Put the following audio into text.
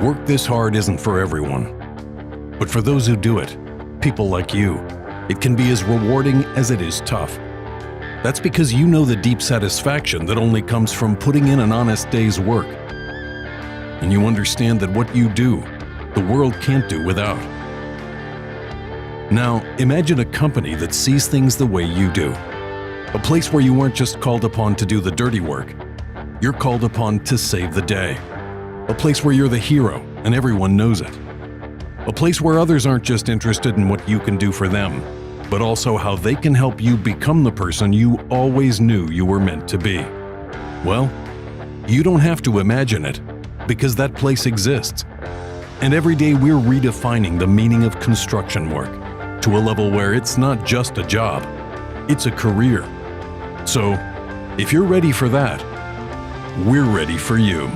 Work this hard isn't for everyone. But for those who do it, people like you, it can be as rewarding as it is tough. That's because you know the deep satisfaction that only comes from putting in an honest day's work. And you understand that what you do, the world can't do without. Now, imagine a company that sees things the way you do. A place where you aren't just called upon to do the dirty work. You're called upon to save the day. A place where you're the hero and everyone knows it. A place where others aren't just interested in what you can do for them, but also how they can help you become the person you always knew you were meant to be. Well, you don't have to imagine it, because that place exists. And every day we're redefining the meaning of construction work to a level where it's not just a job, it's a career. So, if you're ready for that, we're ready for you.